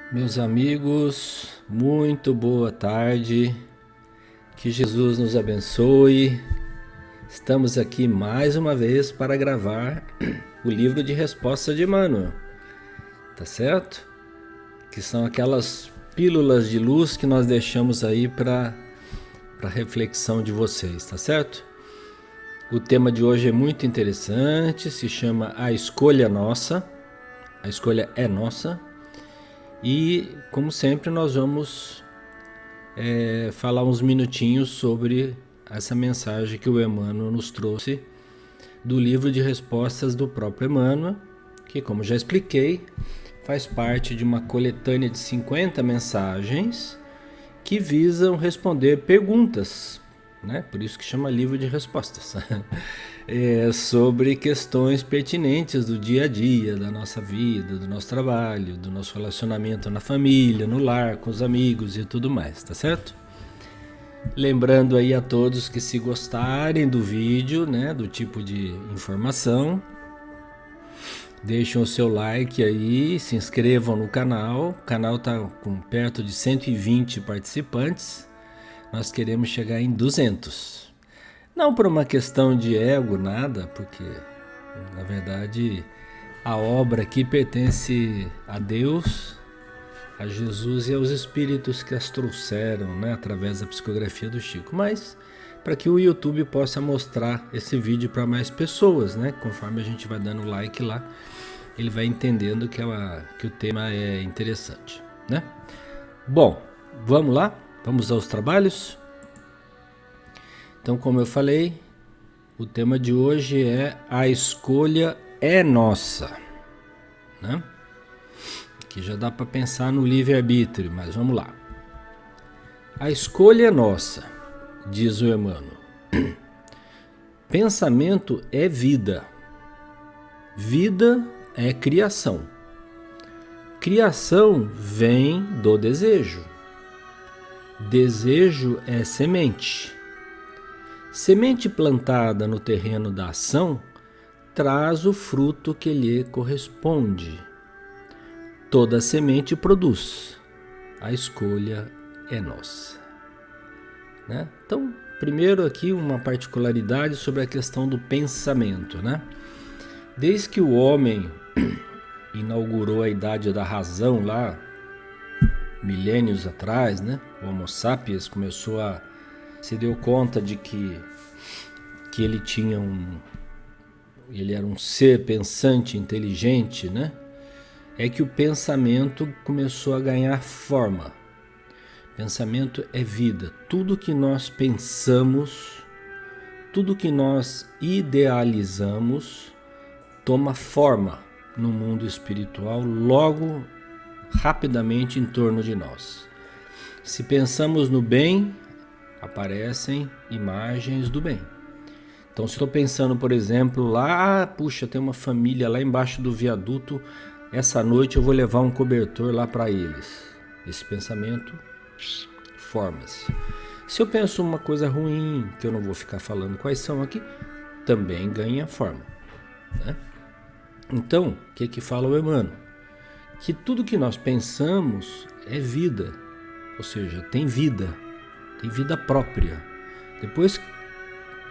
Meus amigos, muito boa tarde, que Jesus nos abençoe. Estamos aqui mais uma vez para gravar o livro de resposta de Emmanuel, tá certo? Que são aquelas pílulas de luz que nós deixamos aí para reflexão de vocês, tá certo? O tema de hoje é muito interessante, se chama A Escolha Nossa, a escolha é nossa. E, como sempre, nós vamos falar uns minutinhos sobre essa mensagem que o Emmanuel nos trouxe do livro de respostas do próprio Emmanuel, que, como já expliquei, faz parte de uma coletânea de 50 mensagens que visam responder perguntas, né? Por isso que chama livro de respostas, sobre questões pertinentes do dia a dia, da nossa vida, do nosso trabalho, do nosso relacionamento na família, no lar, com os amigos e tudo mais, tá certo? Lembrando aí a todos que, se gostarem do vídeo, né, do tipo de informação, deixem o seu like aí, se inscrevam no canal. O canal está com perto de 120 participantes. Nós queremos chegar em 200. Não por uma questão de ego, nada, porque, na verdade, a obra aqui pertence a Deus, a Jesus e aos espíritos que as trouxeram, né, através da psicografia do Chico. Mas para que o YouTube possa mostrar esse vídeo para mais pessoas, né? Conforme a gente vai dando like lá, ele vai entendendo que o tema é interessante, né? Bom, vamos lá? Vamos aos trabalhos? Então, como eu falei, o tema de hoje é A Escolha é Nossa, né? Aqui já dá para pensar no livre-arbítrio, mas vamos lá. A escolha é nossa, diz o Emmanuel. Pensamento é vida. Vida é criação. Criação vem do desejo. Desejo é semente. Semente plantada no terreno da ação traz o fruto que lhe corresponde. Toda semente produz. A escolha é nossa, né? Então, primeiro aqui uma particularidade sobre a questão do pensamento, né? Desde que o homem inaugurou a idade da razão lá, milênios atrás, né? O Homo sapiens se deu conta de que ele ele era um ser pensante, inteligente, né? É que o pensamento começou a ganhar forma. Pensamento é vida. Tudo que nós pensamos, tudo que nós idealizamos, toma forma no mundo espiritual logo, rapidamente em torno de nós. Se pensamos no bem, aparecem imagens do bem. Então, se estou pensando, por exemplo, lá, puxa, tem uma família lá embaixo do viaduto, essa noite eu vou levar um cobertor lá para eles. Esse pensamento forma-se. Se eu penso uma coisa ruim, que eu não vou ficar falando quais são aqui, também ganha forma, né? Então, o que fala o Emmanuel? Que tudo que nós pensamos é vida, ou seja, tem vida própria. Depois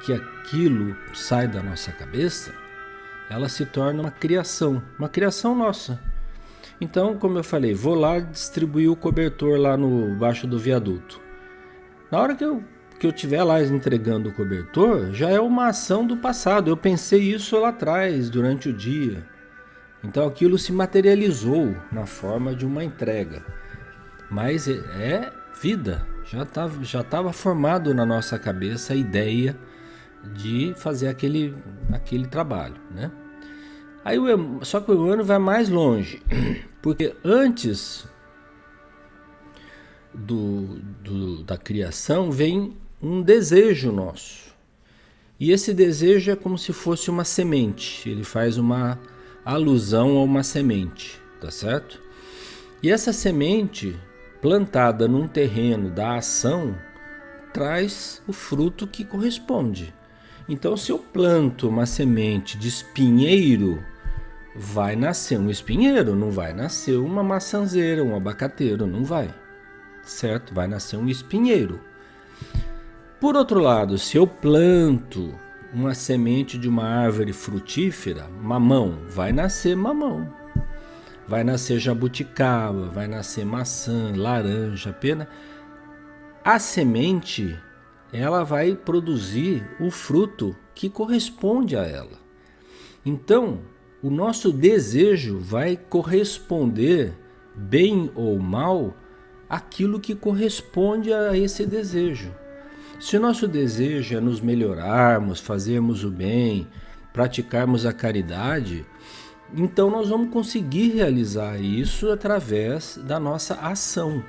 que aquilo sai da nossa cabeça, ela se torna uma criação nossa. Então, como eu falei, vou lá distribuir o cobertor lá no baixo do viaduto. Na hora que eu estiver lá entregando o cobertor, já é uma ação do passado. Eu pensei isso lá atrás, durante o dia. Então aquilo se materializou na forma de uma entrega. Mas é vida. Já estava formado na nossa cabeça a ideia de fazer aquele trabalho, né? Aí só que o Emmanuel vai mais longe, porque antes da criação vem um desejo nosso. E esse desejo é como se fosse uma semente. Ele faz uma alusão a uma semente, tá certo? E essa semente, plantada num terreno da ação, traz o fruto que corresponde. Então, se eu planto uma semente de espinheiro, vai nascer um espinheiro, não vai nascer uma maçanzeira, um abacateiro, não vai, certo? Vai nascer um espinheiro. Por outro lado, se eu planto uma semente de uma árvore frutífera, mamão, vai nascer mamão. Vai nascer jabuticaba, vai nascer maçã, laranja, pera. A semente, ela vai produzir o fruto que corresponde a ela. Então, o nosso desejo vai corresponder, bem ou mal, aquilo que corresponde a esse desejo. Se o nosso desejo é nos melhorarmos, fazermos o bem, praticarmos a caridade, então nós vamos conseguir realizar isso através da nossa ação,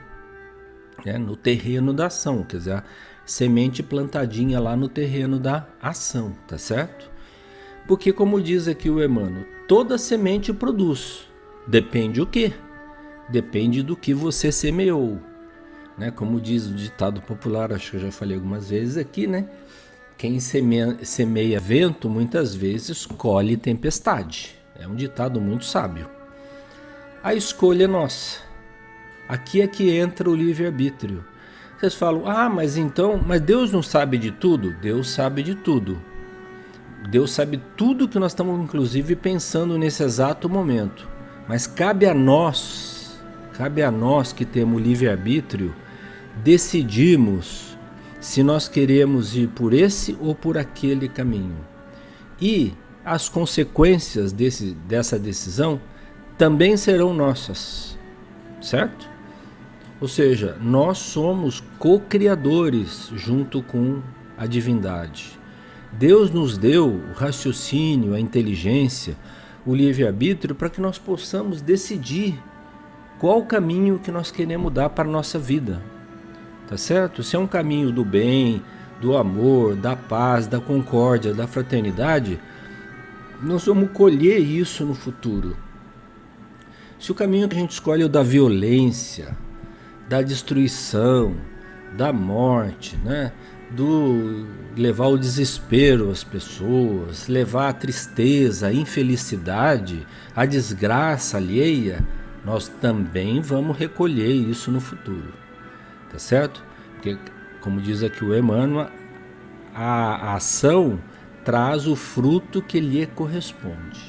né? No terreno da ação, quer dizer, a semente plantadinha lá no terreno da ação, tá certo? Porque, como diz aqui o Emmanuel, toda semente produz. Depende o quê? Depende do que você semeou, né? Como diz o ditado popular, acho que eu já falei algumas vezes aqui, né? Quem semeia vento, muitas vezes colhe tempestade. É um ditado muito sábio. A escolha é nossa. Aqui é que entra o livre-arbítrio. Vocês falam, mas Deus não sabe de tudo? Deus sabe de tudo. Deus sabe tudo que nós estamos, inclusive, pensando nesse exato momento. Mas cabe a nós que temos livre-arbítrio, decidirmos se nós queremos ir por esse ou por aquele caminho. E as consequências dessa decisão também serão nossas, certo? Ou seja, nós somos co-criadores junto com a divindade. Deus nos deu o raciocínio, a inteligência, o livre-arbítrio para que nós possamos decidir qual o caminho que nós queremos dar para a nossa vida. Tá certo? Se é um caminho do bem, do amor, da paz, da concórdia, da fraternidade, nós vamos colher isso no futuro. Se o caminho que a gente escolhe é o da violência, da destruição, da morte, né? Do levar o desespero às pessoas, levar a tristeza, a infelicidade, a desgraça alheia, nós também vamos recolher isso no futuro, tá certo? Porque, como diz aqui o Emmanuel, a ação traz o fruto que lhe corresponde,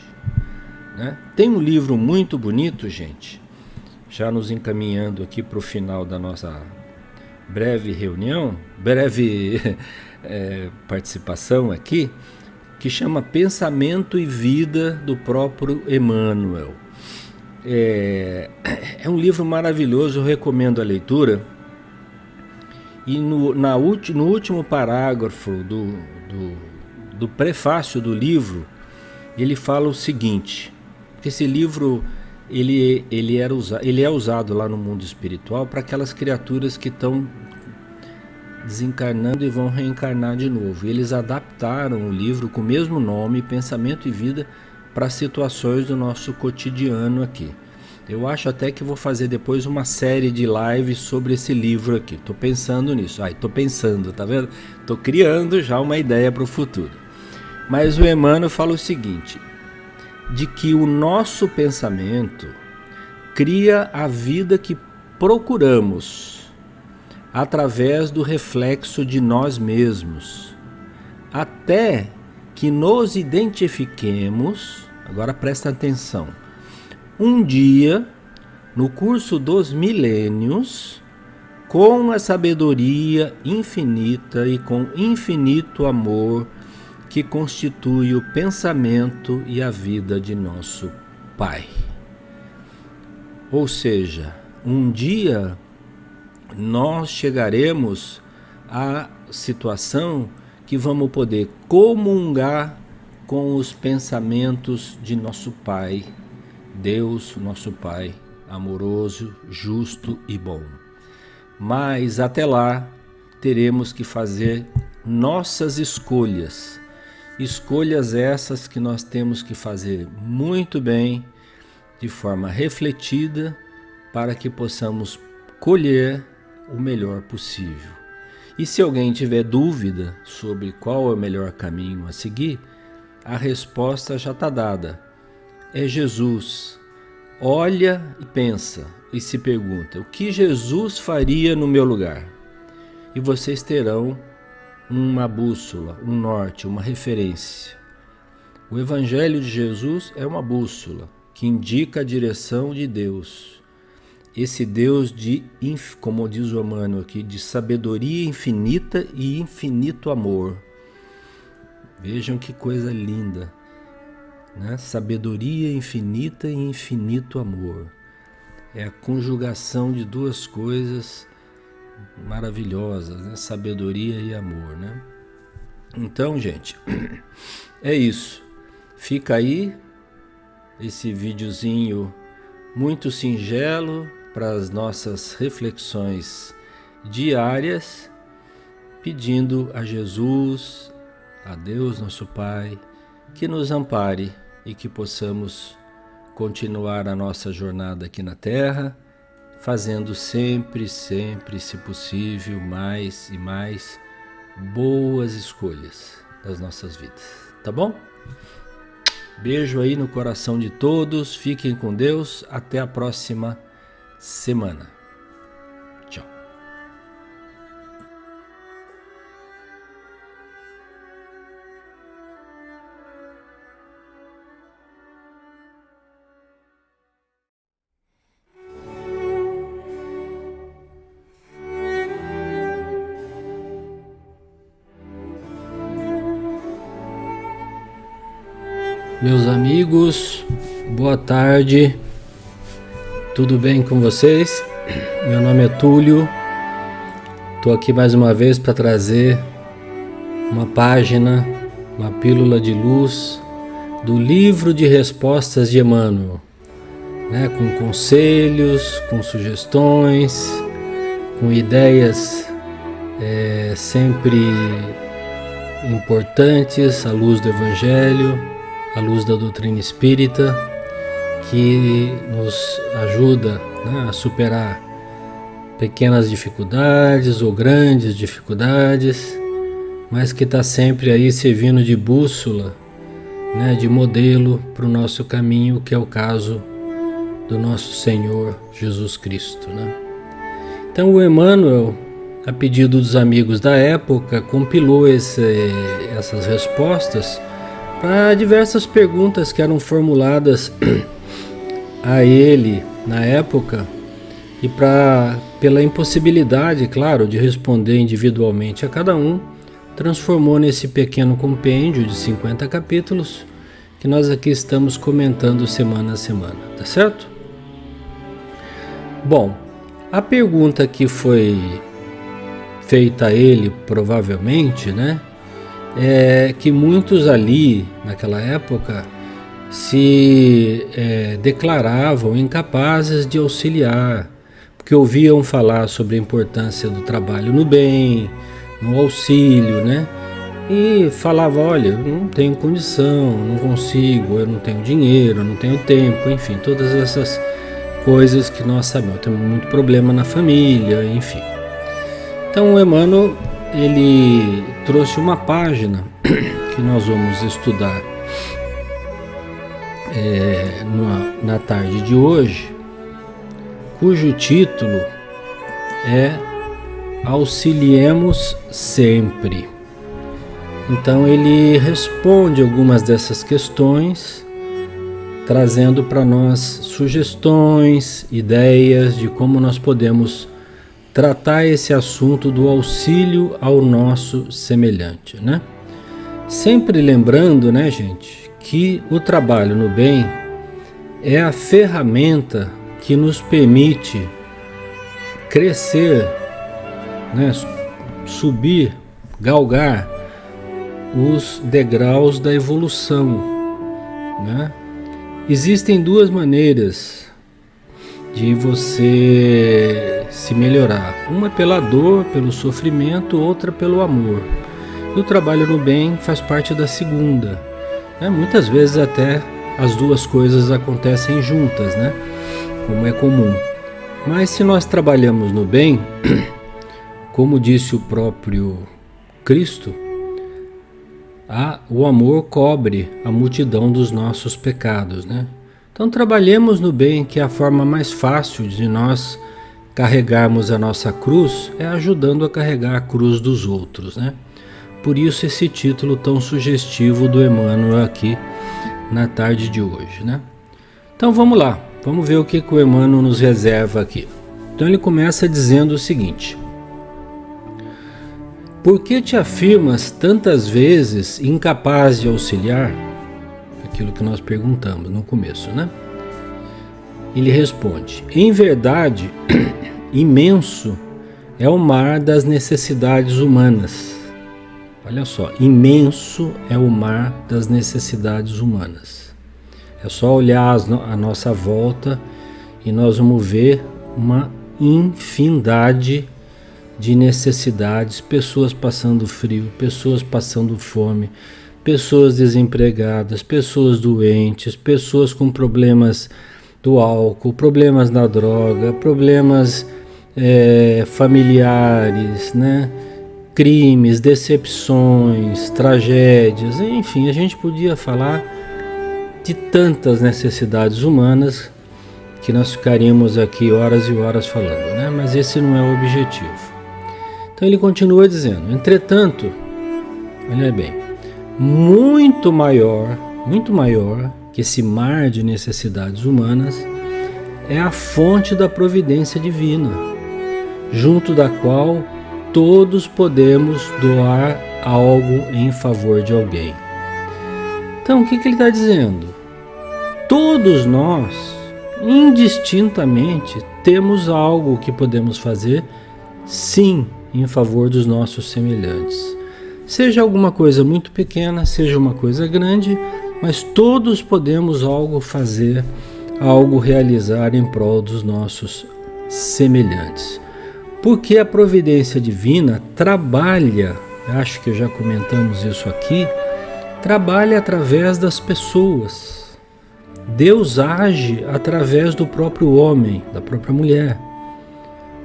né? Tem um livro muito bonito, gente, já nos encaminhando aqui para o final da nossa breve participação aqui, que chama Pensamento e Vida, do próprio Emmanuel. É um livro maravilhoso, eu recomendo a leitura. E no último parágrafo do prefácio do livro, ele fala o seguinte, que esse livro ele é usado lá no mundo espiritual para aquelas criaturas que estão desencarnando e vão reencarnar de novo. E eles adaptaram o livro com o mesmo nome, Pensamento e Vida, para situações do nosso cotidiano aqui. Eu acho até que vou fazer depois uma série de lives sobre esse livro aqui. Estou pensando nisso. Estou pensando, tá vendo? Estou criando já uma ideia para o futuro. Mas o Emmanuel fala o seguinte, de que o nosso pensamento cria a vida que procuramos através do reflexo de nós mesmos, até que nos identifiquemos, agora presta atenção, um dia, no curso dos milênios, com a sabedoria infinita e com infinito amor que constitui o pensamento e a vida de nosso Pai. Ou seja, um dia nós chegaremos à situação que vamos poder comungar com os pensamentos de nosso Pai, Deus, nosso Pai, amoroso, justo e bom. Mas até lá teremos que fazer nossas escolhas. Escolhas essas que nós temos que fazer muito bem, de forma refletida, para que possamos colher o melhor possível. E se alguém tiver dúvida sobre qual é o melhor caminho a seguir, a resposta já está dada. é Jesus. Olha e pensa e se pergunta: o que Jesus faria no meu lugar? E vocês terão uma bússola, um norte, uma referência. O Evangelho de Jesus é uma bússola que indica a direção de Deus. Esse Deus de, como diz o Emmanuel aqui, de sabedoria infinita e infinito amor. Vejam que coisa linda, né? Sabedoria infinita e infinito amor. É a conjugação de duas coisas maravilhosas, né? Sabedoria e amor, né? Então, gente, é isso. Fica aí esse videozinho muito singelo para as nossas reflexões diárias, pedindo a Jesus, a Deus nosso Pai, que nos ampare e que possamos continuar a nossa jornada aqui na Terra, fazendo sempre, se possível, mais e mais boas escolhas das nossas vidas, tá bom? Beijo aí no coração de todos, fiquem com Deus, até a próxima semana. Tchau. Meus amigos, boa tarde, tudo bem com vocês? Meu nome é Túlio, estou aqui mais uma vez para trazer uma página, uma pílula de luz do livro de respostas de Emmanuel, né? Com conselhos, com sugestões, com ideias sempre importantes à luz do Evangelho, à luz da doutrina espírita, que nos ajuda, né, a superar pequenas dificuldades ou grandes dificuldades, mas que está sempre aí servindo de bússola, né, de modelo para o nosso caminho, que é o caso do nosso Senhor Jesus Cristo, né? Então o Emmanuel, a pedido dos amigos da época, compilou essas respostas para diversas perguntas que eram formuladas a ele na época, e pela impossibilidade, claro, de responder individualmente a cada um, transformou nesse pequeno compêndio de 50 capítulos que nós aqui estamos comentando semana a semana, tá certo? Bom, a pergunta que foi feita a ele, provavelmente, né, é que muitos ali, naquela época, se declaravam incapazes de auxiliar, porque ouviam falar sobre a importância do trabalho no bem, no auxílio, né? E falava: olha, eu não tenho condição, não consigo, eu não tenho dinheiro, eu não tenho tempo, enfim, todas essas coisas que nós sabemos. Temos muito problema na família, enfim. Então o Emmanuel, ele trouxe uma página que nós vamos estudar na tarde de hoje, cujo título é Auxiliemos Sempre. Então ele responde algumas dessas questões, trazendo para nós sugestões, ideias de como nós podemos tratar esse assunto do auxílio ao nosso semelhante, né? Sempre lembrando, né, gente, que o trabalho no bem é a ferramenta que nos permite crescer, né, subir, galgar os degraus da evolução, né? Existem duas maneiras de você se melhorar. Uma pela dor, pelo sofrimento, outra pelo amor. E o trabalho no bem faz parte da segunda, né? Muitas vezes até as duas coisas acontecem juntas, né? Como é comum. Mas se nós trabalhamos no bem, como disse o próprio Cristo, o amor cobre a multidão dos nossos pecados, né? Então trabalhemos no bem, que é a forma mais fácil de nós carregarmos a nossa cruz, é ajudando a carregar a cruz dos outros, né? Por isso esse título tão sugestivo do Emmanuel aqui na tarde de hoje, né? Então vamos lá, vamos ver o que o Emmanuel nos reserva aqui. Então ele começa dizendo o seguinte: por que te afirmas tantas vezes incapaz de auxiliar? Aquilo que nós perguntamos no começo, né? Ele responde: em verdade, imenso é o mar das necessidades humanas. Olha só, imenso é o mar das necessidades humanas. É só olhar a nossa volta e nós vamos ver uma infinidade de necessidades, pessoas passando frio, pessoas passando fome, pessoas desempregadas, pessoas doentes, pessoas com problemas do álcool, problemas na droga, problemas familiares, né? Crimes, decepções, tragédias, enfim, a gente podia falar de tantas necessidades humanas que nós ficaríamos aqui horas e horas falando, né? Mas esse não é o objetivo. Então ele continua dizendo: entretanto, olha bem, muito maior que esse mar de necessidades humanas é a fonte da providência divina, junto da qual todos podemos doar algo em favor de alguém. Então o que ele está dizendo? Todos nós, indistintamente, temos algo que podemos fazer, sim, em favor dos nossos semelhantes. Seja alguma coisa muito pequena, seja uma coisa grande, mas todos podemos algo fazer, algo realizar em prol dos nossos semelhantes. Porque a providência divina trabalha, acho que já comentamos isso aqui, trabalha através das pessoas. Deus age através do próprio homem, da própria mulher,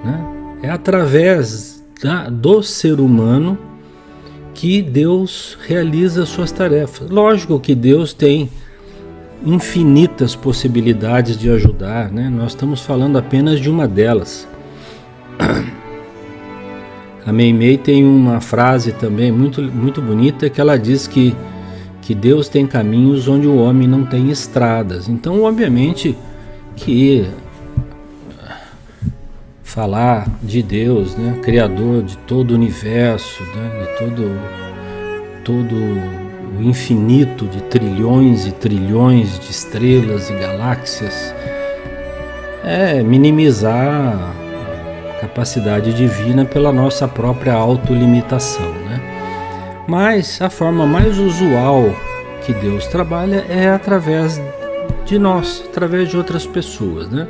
né? É através do ser humano que Deus realiza suas tarefas. Lógico que Deus tem infinitas possibilidades de ajudar, né? Nós estamos falando apenas de uma delas. A Meimei tem uma frase também muito bonita, que ela diz que Deus tem caminhos onde o homem não tem estradas. Então, obviamente que falar de Deus, né, Criador de todo o universo, né, de todo o infinito de trilhões e trilhões de estrelas e galáxias, é minimizar a capacidade divina pela nossa própria autolimitação, né? Mas a forma mais usual que Deus trabalha é através de nós, através de outras pessoas, né?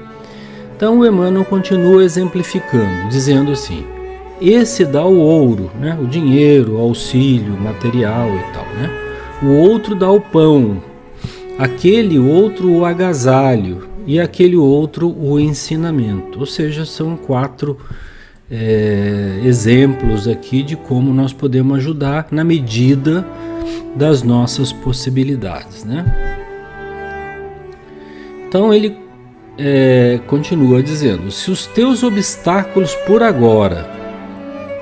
Então o Emmanuel continua exemplificando, dizendo assim: esse dá o ouro, né? O dinheiro, o auxílio material e tal, né? O outro dá o pão, aquele outro o agasalho e aquele outro o ensinamento. Ou seja, são 4 exemplos aqui de como nós podemos ajudar na medida das nossas possibilidades, né? Então ele continua dizendo: se os teus obstáculos por agora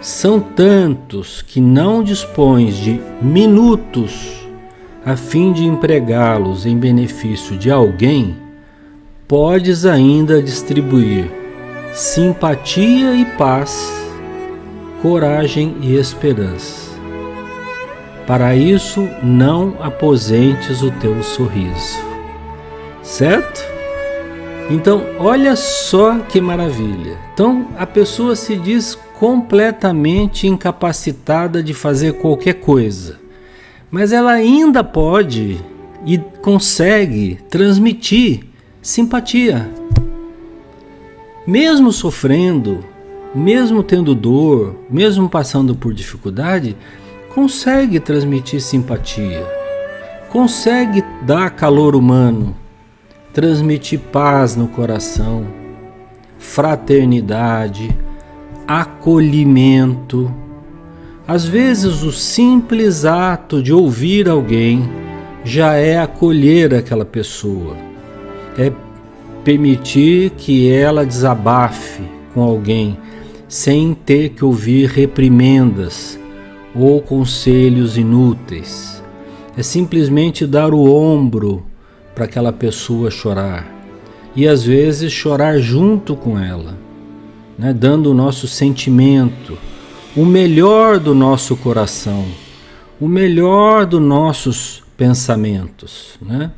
são tantos que não dispões de minutos a fim de empregá-los em benefício de alguém, podes ainda distribuir simpatia e paz, coragem e esperança. Para isso, não aposentes o teu sorriso. Certo? Então, olha só que maravilha. Então, a pessoa se diz completamente incapacitada de fazer qualquer coisa, mas ela ainda pode e consegue transmitir simpatia. Mesmo sofrendo, mesmo tendo dor, mesmo passando por dificuldade, consegue transmitir simpatia, consegue dar calor humano, transmitir paz no coração, fraternidade, acolhimento, Às vezes o simples ato de ouvir alguém já é acolher aquela pessoa, é permitir que ela desabafe com alguém sem ter que ouvir reprimendas ou conselhos inúteis. É simplesmente dar o ombro para aquela pessoa chorar e às vezes chorar junto com ela, né? Dando o nosso sentimento, o melhor do nosso coração, o melhor dos nossos pensamentos, né?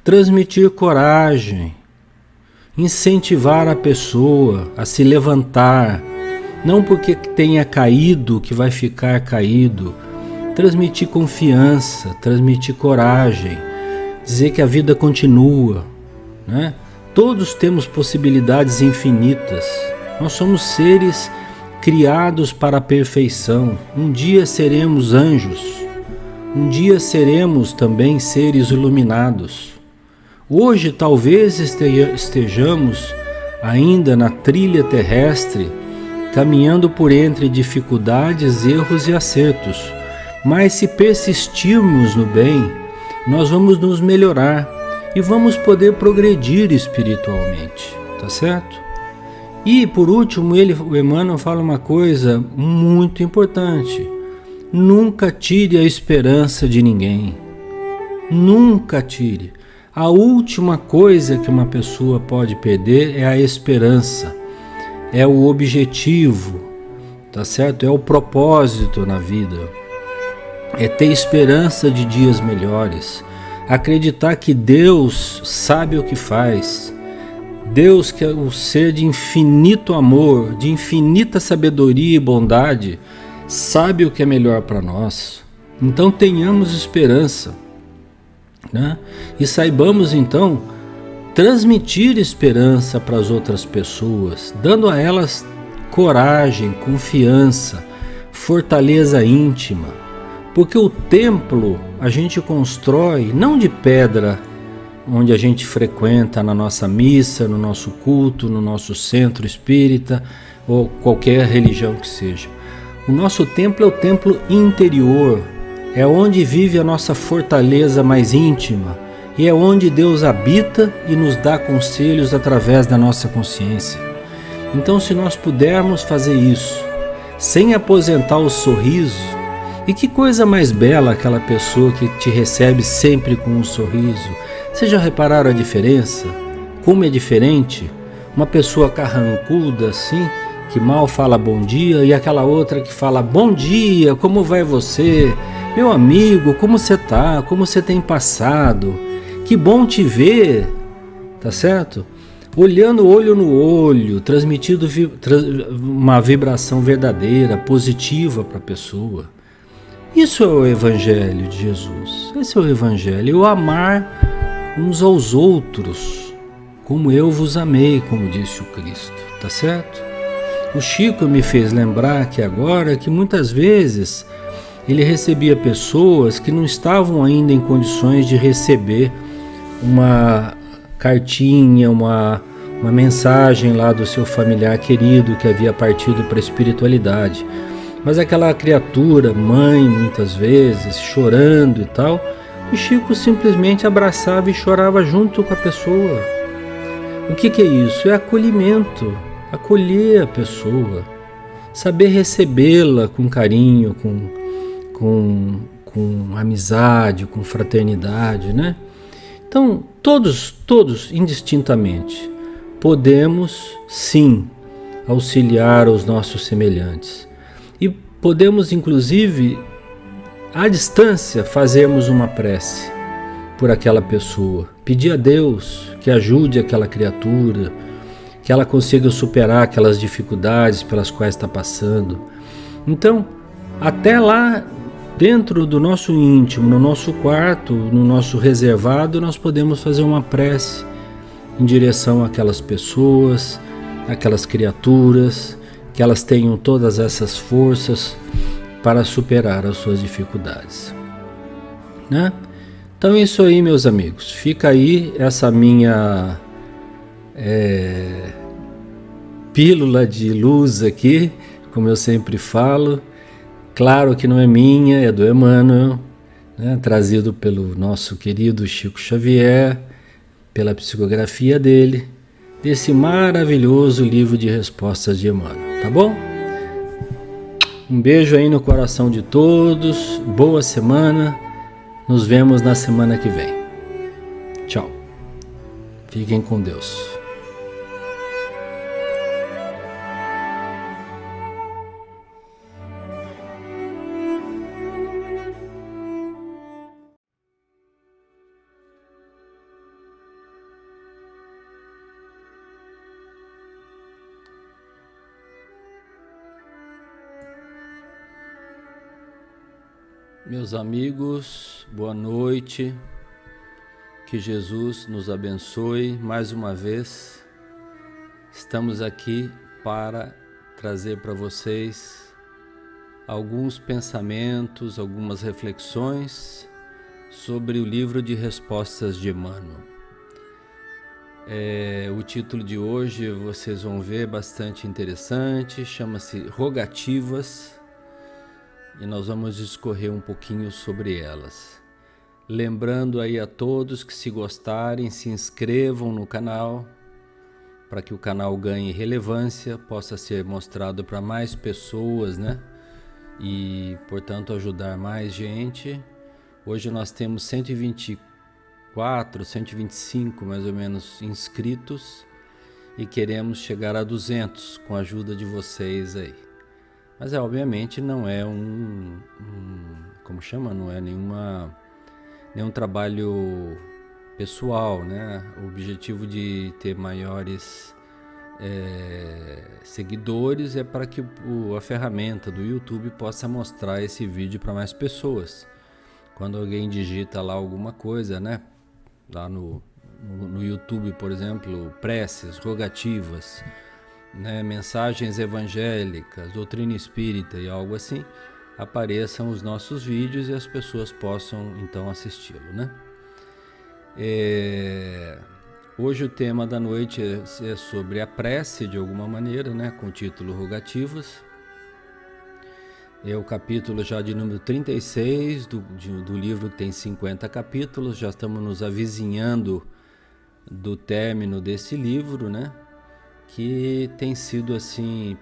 Transmitir coragem, incentivar a pessoa a se levantar, não porque tenha caído que vai ficar caído, transmitir confiança, transmitir coragem, dizer que a vida continua, né? Todos temos possibilidades infinitas, nós somos seres criados para a perfeição. Um dia seremos anjos, um dia seremos também seres iluminados. Hoje talvez estejamos ainda na trilha terrestre, caminhando por entre dificuldades, erros e acertos. Mas se persistirmos no bem, nós vamos nos melhorar e vamos poder progredir espiritualmente, tá certo? E por último, o Emmanuel fala uma coisa muito importante: nunca tire a esperança de ninguém. Nunca tire. A última coisa que uma pessoa pode perder é a esperança, é o objetivo, tá certo? É o propósito na vida, é ter esperança de dias melhores, acreditar que Deus sabe o que faz. Deus, que é o ser de infinito amor, de infinita sabedoria e bondade, sabe o que é melhor para nós. Então tenhamos esperança, né? E saibamos então transmitir esperança para as outras pessoas, dando a elas coragem, confiança, fortaleza íntima. Porque o templo a gente constrói não de pedra, onde a gente frequenta na nossa missa, no nosso culto, no nosso centro espírita ou qualquer religião que seja. O nosso templo é o templo interior, é onde vive a nossa fortaleza mais íntima e é onde Deus habita e nos dá conselhos através da nossa consciência. Então, se nós pudermos fazer isso sem aposentar o sorriso, e que coisa mais bela aquela pessoa que te recebe sempre com um sorriso. Vocês já repararam a diferença? Como é diferente? Uma pessoa carrancuda assim, que mal fala bom dia, e aquela outra que fala bom dia, como vai você? Meu amigo, como você tá? Como você tem passado? Que bom te ver, tá certo? Olhando olho no olho, transmitindo uma vibração verdadeira, positiva para a pessoa. Isso é o Evangelho de Jesus. Esse é o Evangelho, o amar uns aos outros, como eu vos amei, como disse o Cristo, tá certo? O Chico me fez lembrar que agora, que muitas vezes ele recebia pessoas que não estavam ainda em condições de receber uma cartinha, uma mensagem lá do seu familiar querido que havia partido para a espiritualidade. Mas aquela criatura, mãe, muitas vezes, chorando e tal, o Chico simplesmente abraçava e chorava junto com a pessoa. O que é isso? É acolhimento, acolher a pessoa, saber recebê-la com carinho, com amizade, com fraternidade, né? Então, todos, indistintamente, podemos sim auxiliar os nossos semelhantes. E podemos, inclusive, à distância, fazermos uma prece por aquela pessoa. Pedir a Deus que ajude aquela criatura, que ela consiga superar aquelas dificuldades pelas quais está passando. Então, até lá, dentro do nosso íntimo, no nosso quarto, no nosso reservado, nós podemos fazer uma prece em direção àquelas pessoas, àquelas criaturas, que elas tenham todas essas forças para superar as suas dificuldades, né? Então é isso aí, meus amigos. Fica aí essa minha pílula de luz aqui, como eu sempre falo, Claro que não é minha, é do Emmanuel, né? Trazido pelo nosso querido Chico Xavier, pela psicografia dele, desse maravilhoso livro de respostas de Emmanuel, tá bom? Um beijo aí no coração de todos, boa semana, nos vemos na semana que vem. Tchau, fiquem com Deus. Meus amigos, boa noite, que Jesus nos abençoe mais uma vez. Estamos aqui para trazer para vocês alguns pensamentos, algumas reflexões sobre o livro de respostas de Emmanuel. O título de hoje vocês vão ver bastante interessante, chama-se Rogativas. E nós vamos discorrer um pouquinho sobre elas. Lembrando aí a todos que, se gostarem, se inscrevam no canal, para que o canal ganhe relevância, possa ser mostrado para mais pessoas, né? E, portanto, ajudar mais gente. Hoje nós temos 124, 125 mais ou menos inscritos e queremos chegar a 200 com a ajuda de vocês aí. Mas obviamente não é como chama? Não é nenhum trabalho pessoal, né? O objetivo de ter maiores seguidores é para que a ferramenta do YouTube possa mostrar esse vídeo para mais pessoas. Quando alguém digita lá alguma coisa, né? Lá no YouTube, por exemplo, preces, rogativas, né, mensagens evangélicas, doutrina espírita e algo assim, apareçam os nossos vídeos e as pessoas possam então assisti-lo, né? Hoje o tema da noite é sobre a prece, de alguma maneira, né, com o título Rogativas. É o capítulo já de número 36 do livro, que tem 50 capítulos. Já estamos nos avizinhando do término desse livro, né? Que tem sido assim,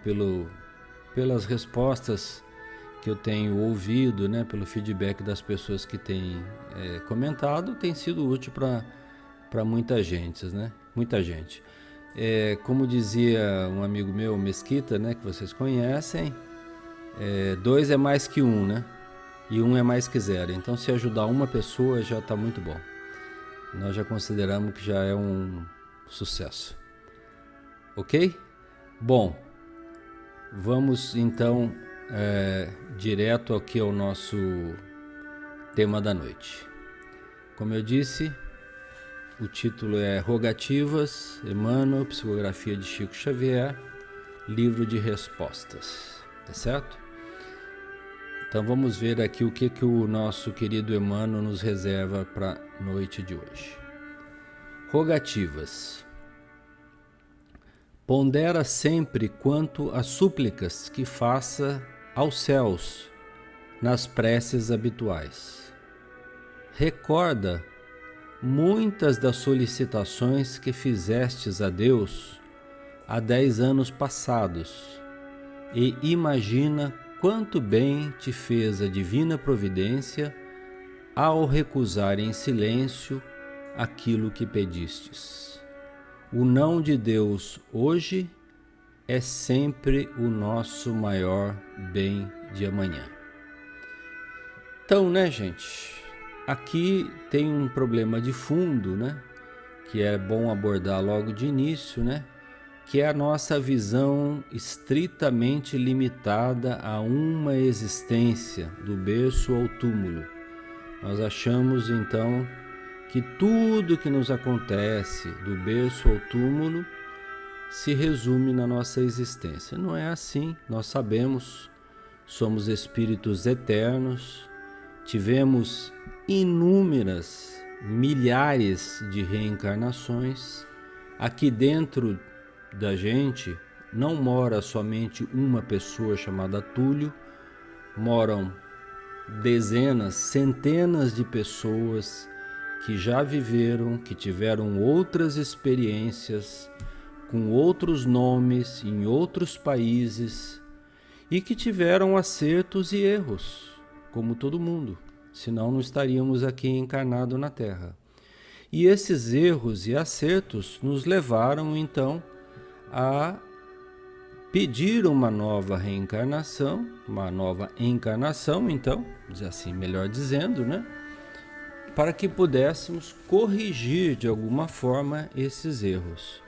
pelas respostas que eu tenho ouvido, né, pelo feedback das pessoas que têm comentado, tem sido útil para muita gente, né? Muita gente. Como dizia um amigo meu, Mesquita, né, que vocês conhecem, 2 é mais que 1, né? E 1 é mais que 0. Então, se ajudar uma pessoa, já está muito bom. Nós já consideramos que já é um sucesso. Ok? Bom, vamos então direto aqui ao nosso tema da noite. Como eu disse, o título é Rogativas, Emmanuel, psicografia de Chico Xavier, livro de respostas, tá certo? Então vamos ver aqui o que o nosso querido Emmanuel nos reserva para a noite de hoje. Rogativas. Pondera sempre quanto às súplicas que faça aos céus nas preces habituais. Recorda muitas das solicitações que fizestes a Deus há 10 anos passados e imagina quanto bem te fez a divina providência ao recusar em silêncio aquilo que pedistes. O não de Deus hoje é sempre o nosso maior bem de amanhã. Então, né, gente? Aqui tem um problema de fundo, né? Que é bom abordar logo de início, né? Que é a nossa visão estritamente limitada a uma existência, do berço ao túmulo. Nós achamos, então, que tudo que nos acontece do berço ao túmulo se resume na nossa existência. Não é assim, nós sabemos, somos espíritos eternos, tivemos inúmeras, milhares de reencarnações. Aqui dentro da gente não mora somente uma pessoa chamada Túlio, moram dezenas, centenas de pessoas que já viveram, que tiveram outras experiências, com outros nomes, em outros países, e que tiveram acertos e erros, como todo mundo, senão não estaríamos aqui encarnados na Terra. E esses erros e acertos nos levaram então a pedir uma nova reencarnação, uma nova encarnação, então, assim, melhor dizendo, né? Para que pudéssemos corrigir de alguma forma esses erros.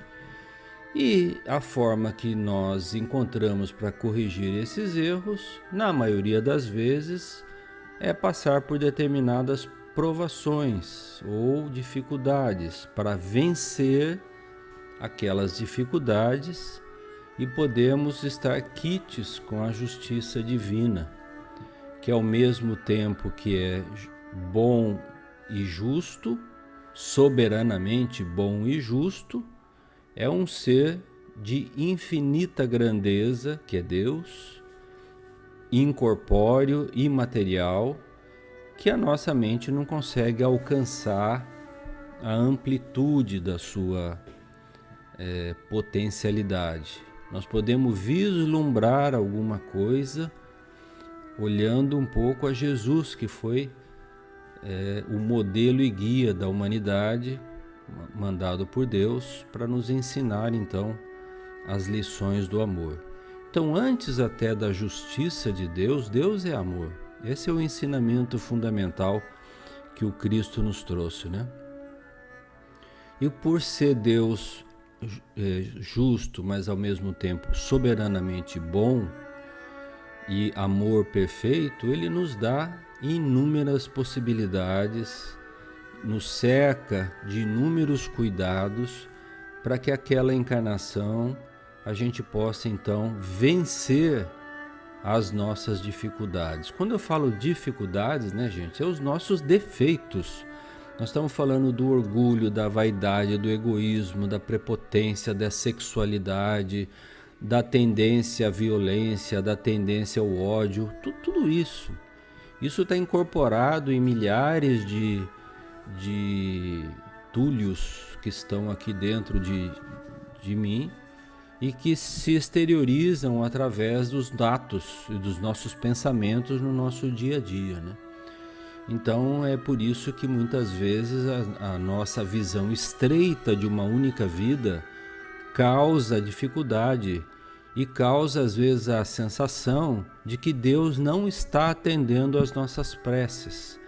E a forma que nós encontramos para corrigir esses erros, na maioria das vezes, é passar por determinadas provações ou dificuldades para vencer aquelas dificuldades e podemos estar quites com a justiça divina, que ao mesmo tempo que é bom e justo, soberanamente bom e justo, é um ser de infinita grandeza, que é Deus, incorpóreo, imaterial, que a nossa mente não consegue alcançar a amplitude da sua potencialidade. Nós podemos vislumbrar alguma coisa olhando um pouco a Jesus, que foi o modelo e guia da humanidade, mandado por Deus para nos ensinar então as lições do amor. Então, antes até da justiça de Deus, Deus é amor. Esse é o ensinamento fundamental que o Cristo nos trouxe, né? E por ser Deus justo, mas ao mesmo tempo soberanamente bom e amor perfeito, ele nos dá inúmeras possibilidades, nos cerca de inúmeros cuidados para que aquela encarnação a gente possa então vencer as nossas dificuldades. Quando eu falo dificuldades, né, gente, é os nossos defeitos. Nós estamos falando do orgulho, da vaidade, do egoísmo, da prepotência, da sexualidade, da tendência à violência, da tendência ao ódio, tudo isso. Isso está incorporado em milhares de túlios que estão aqui dentro de mim e que se exteriorizam através dos atos e dos nossos pensamentos no nosso dia a dia, né? Então é por isso que muitas vezes a nossa visão estreita de uma única vida causa dificuldade e causa às vezes a sensação de que Deus não está atendendo às nossas preces.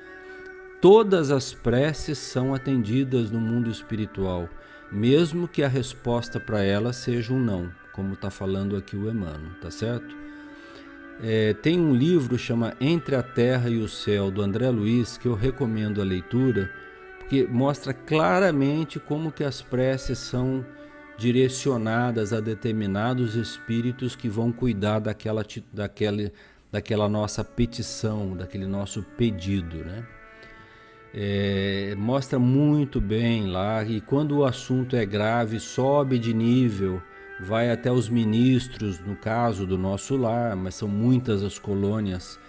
Todas as preces são atendidas no mundo espiritual, mesmo que a resposta para elas seja um não, como está falando aqui o Emmanuel, tá certo? Tem um livro chama Entre a Terra e o Céu, do André Luiz, que eu recomendo a leitura, porque mostra claramente como que as preces são direcionadas a determinados espíritos que vão cuidar daquela nossa petição, daquele nosso pedido, né? Mostra muito bem lá, e quando o assunto é grave, sobe de nível, vai até os ministros, no caso do nosso lar, mas são muitas as colônias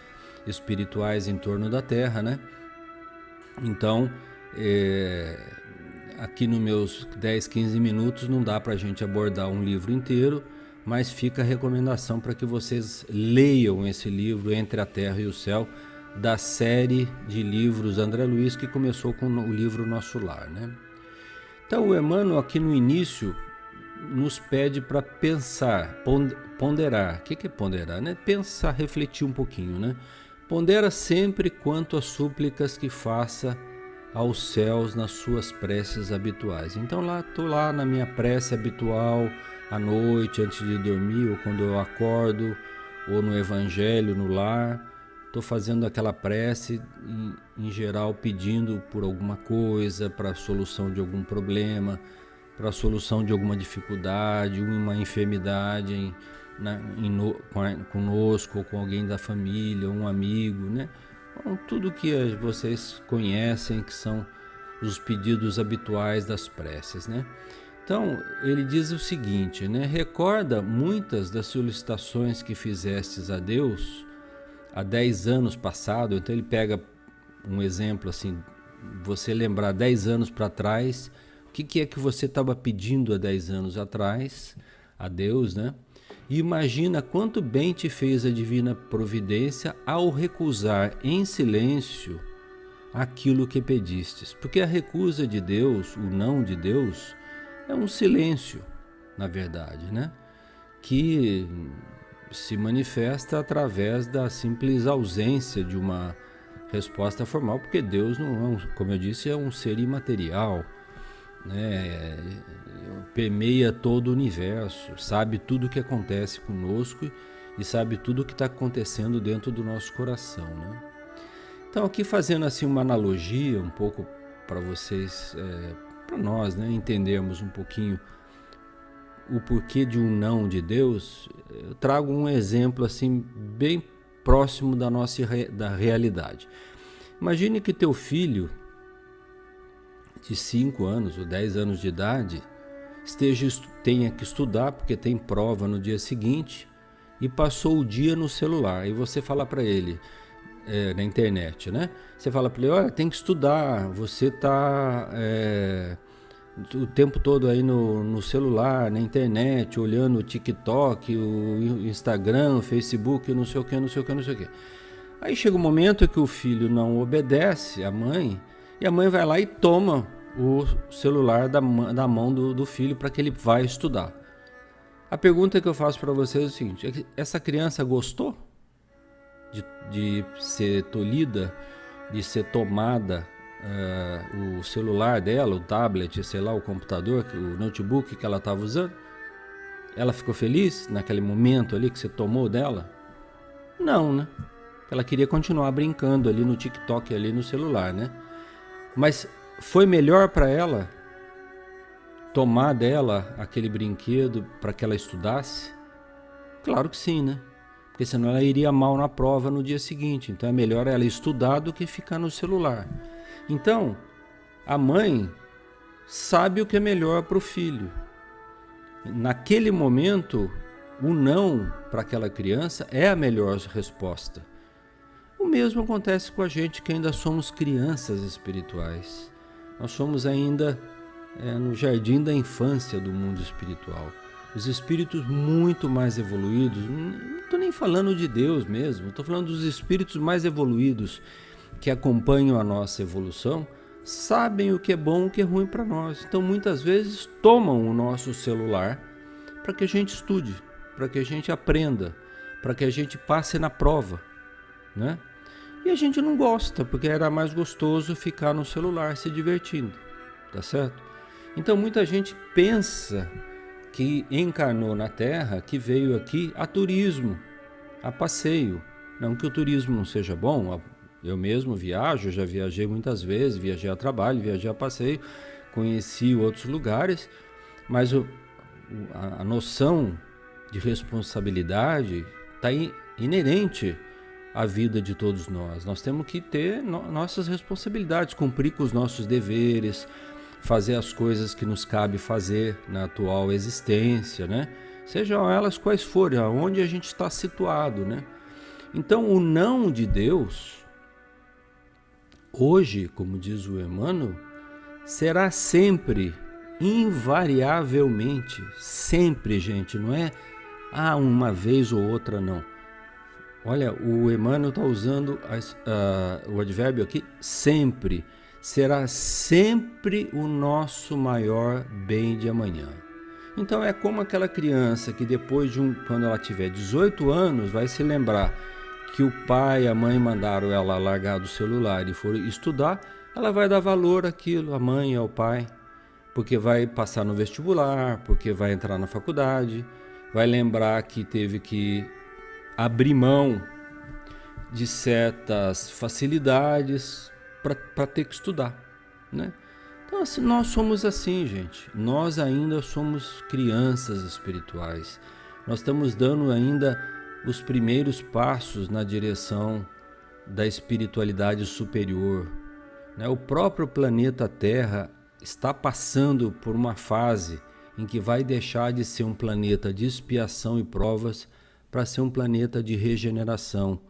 espirituais em torno da Terra, né? Então, aqui nos meus 10, 15 minutos não dá para a gente abordar um livro inteiro, mas fica a recomendação para que vocês leiam esse livro, Entre a Terra e o Céu, da série de livros André Luiz, que começou com o livro Nosso Lar, né? Então o Emmanuel aqui no início nos pede para pensar, ponderar. O que é ponderar, né? Pensar, refletir um pouquinho, né? Pondera sempre quanto às súplicas que faça aos céus nas suas preces habituais. Então estou lá na minha prece habitual, à noite, antes de dormir, ou quando eu acordo, ou no evangelho, no lar. Estou fazendo aquela prece, em geral, pedindo por alguma coisa, para a solução de algum problema, para a solução de alguma dificuldade, uma enfermidade conosco, ou com alguém da família, um amigo, né? Então, tudo que vocês conhecem, que são os pedidos habituais das preces, né? Então, ele diz o seguinte, né? Recorda muitas das solicitações que fizestes a Deus há 10 anos passado, então ele pega um exemplo assim, você lembrar 10 anos para trás, o que é que você estava pedindo há 10 anos atrás a Deus, né? E imagina quanto bem te fez a divina providência ao recusar em silêncio aquilo que pedistes. Porque a recusa de Deus, o não de Deus, é um silêncio, na verdade, né? Que se manifesta através da simples ausência de uma resposta formal, porque Deus não é, como eu disse, é um ser imaterial, né? Permeia todo o universo, sabe tudo o que acontece conosco e sabe tudo o que está acontecendo dentro do nosso coração, né? Então aqui fazendo assim uma analogia um pouco para vocês, para nós, né, entendermos um pouquinho o porquê de um não de Deus, eu trago um exemplo assim bem próximo da realidade. Imagine que teu filho de 5 anos ou 10 anos de idade tenha que estudar porque tem prova no dia seguinte e passou o dia no celular. E você fala para ele, na internet, né? Você fala para ele, olha, tem que estudar, você está o tempo todo aí no celular, na internet, olhando o TikTok, o Instagram, o Facebook, não sei o que, não sei o que, não sei o que. Aí chega um momento que o filho não obedece à mãe e a mãe vai lá e toma o celular da mão do filho para que ele vá estudar. A pergunta que eu faço para vocês é o seguinte, essa criança gostou de ser tolhida, de ser tomada o celular dela, o tablet, sei lá, o computador, o notebook que ela estava usando? Ela ficou feliz naquele momento ali que você tomou dela? Não, né? Ela queria continuar brincando ali no TikTok, ali no celular, né? Mas foi melhor para ela tomar dela aquele brinquedo para que ela estudasse? Claro que sim, né? Porque senão ela iria mal na prova no dia seguinte. Então é melhor ela estudar do que ficar no celular. Então, a mãe sabe o que é melhor para o filho. Naquele momento, o não para aquela criança é a melhor resposta. O mesmo acontece com a gente que ainda somos crianças espirituais. Nós somos ainda no jardim da infância do mundo espiritual. Os espíritos muito mais evoluídos, não estou nem falando de Deus mesmo, estou falando dos espíritos mais evoluídos que acompanham a nossa evolução, sabem o que é bom e o que é ruim para nós. Então muitas vezes tomam o nosso celular para que a gente estude, para que a gente aprenda, para que a gente passe na prova, né? E a gente não gosta, porque era mais gostoso ficar no celular se divertindo, tá certo? Então muita gente pensa que encarnou na Terra, que veio aqui a turismo, a passeio. Não que o turismo não seja bom, eu mesmo viajo, já viajei muitas vezes, viajei a trabalho, viajei a passeio, conheci outros lugares, mas a noção de responsabilidade está inerente à vida de todos nós. Nós temos que ter nossas responsabilidades, cumprir com os nossos deveres, fazer as coisas que nos cabe fazer na atual existência, né? Sejam elas quais forem, aonde a gente está situado, né? Então, o não de Deus, hoje, como diz o Emmanuel, será sempre, invariavelmente, sempre, gente, não é uma vez ou outra, não. Olha, o Emmanuel está usando o advérbio aqui, sempre. Será sempre o nosso maior bem de amanhã. Então é como aquela criança que depois quando ela tiver 18 anos, vai se lembrar que o pai e a mãe mandaram ela largar do celular e for estudar, ela vai dar valor àquilo, à mãe e ao pai, porque vai passar no vestibular, porque vai entrar na faculdade, vai lembrar que teve que abrir mão de certas facilidades para ter que estudar, né? Então assim, nós somos assim, gente. Nós ainda somos crianças espirituais. Nós estamos dando ainda os primeiros passos na direção da espiritualidade superior, né? O próprio planeta Terra está passando por uma fase em que vai deixar de ser um planeta de expiação e provas para ser um planeta de regeneração,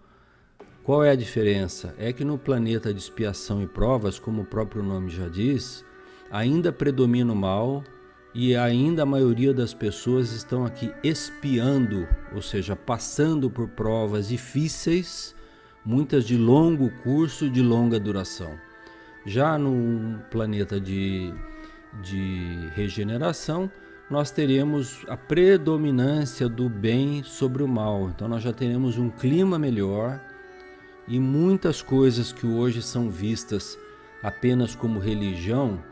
Qual é a diferença? É que no planeta de expiação e provas, como o próprio nome já diz, ainda predomina o mal e ainda a maioria das pessoas estão aqui expiando, ou seja, passando por provas difíceis, muitas de longo curso, de longa duração. Já no planeta de regeneração, nós teremos a predominância do bem sobre o mal. Então nós já teremos um clima melhor e muitas coisas que hoje são vistas apenas como religião,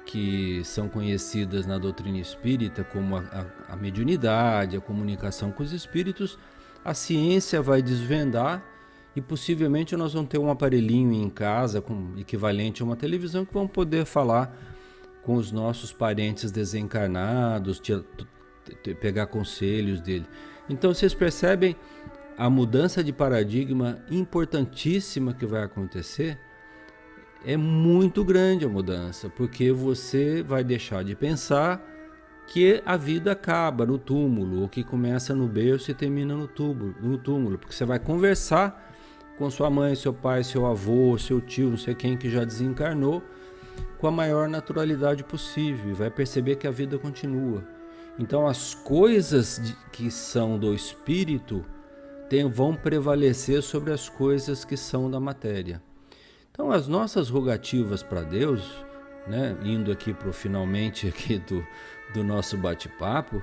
que são conhecidas na doutrina espírita como a mediunidade, a comunicação com os espíritos, a ciência vai desvendar e possivelmente nós vamos ter um aparelhinho em casa com equivalente a uma televisão que vamos poder falar com os nossos parentes desencarnados, pegar conselhos dele. Então vocês percebem a mudança de paradigma importantíssima que vai acontecer. É muito grande a mudança, porque você vai deixar de pensar que a vida acaba no túmulo, ou que começa no berço e termina no túmulo, porque você vai conversar com sua mãe, seu pai, seu avô, seu tio, não sei quem que já desencarnou, com a maior naturalidade possível, e vai perceber que a vida continua. Então as coisas que são do espírito vão prevalecer sobre as coisas que são da matéria. Então as nossas rogativas para Deus, né, indo aqui para o finalmente aqui do nosso bate-papo,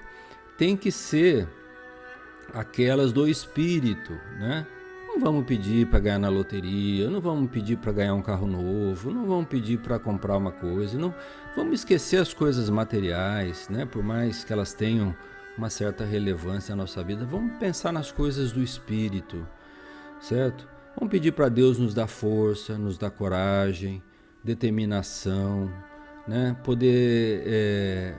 tem que ser aquelas do espírito, né? Não vamos pedir para ganhar na loteria, não vamos pedir para ganhar um carro novo, não vamos pedir para comprar uma coisa, não vamos esquecer as coisas materiais, né? Por mais que elas tenham uma certa relevância na nossa vida, vamos pensar nas coisas do espírito, certo? Vamos pedir para Deus nos dar força, nos dar coragem, determinação, né? Poder